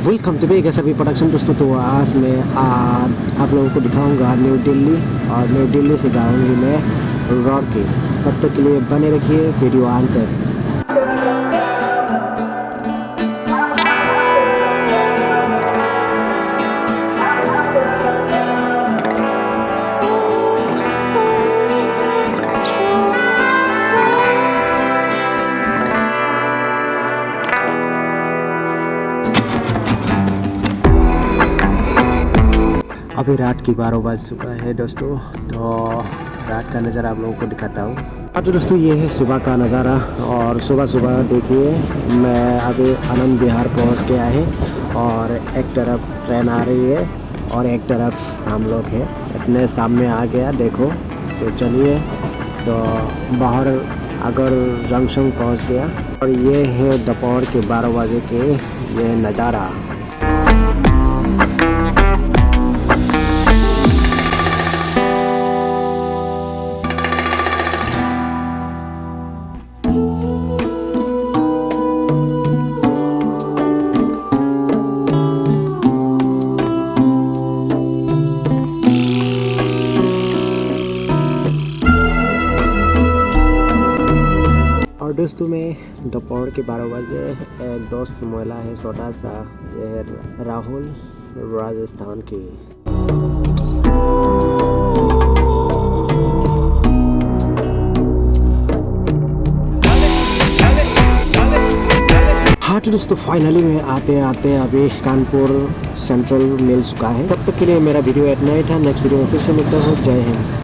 Welcome to beg सभी production दोस्तों। तो आज मैं आप लोगों को दिखाऊंगा न्यू दिल्ली, और न्यू दिल्ली से जाऊंगी मैं रॉकी। तब तक के लिए बने रखिए वीडियो ऑन कर। अभी रात की 12 बज चुका है दोस्तों। तो रात का नज़ारा आप लोगों को दिखाता हूँ। तो दोस्तों ये है सुबह का नज़ारा, और सुबह सुबह देखिए मैं अभी आनंद विहार पहुँच गया है, और एक तरफ ट्रेन आ रही है और एक तरफ हम लोग हैं। इतने सामने आ गया देखो। तो चलिए, तो बाहर अगर जंक्शन पहुँच गया, और ये है दोपहर के 12 बजे के ये नज़ारा। और दोस्तों में दोपहर के 12 बजे एक दोस्त मोहल्ला है छोटा सा, ये है राहुल राजस्थान की। हाँ तो दोस्तों फाइनली में आते आते अभी कानपुर सेंट्रल मिल चुका है। तब तक के लिए मेरा वीडियो इतना ही था। नेक्स्ट वीडियो में फिर से मिलता हूँ। जय हिंद।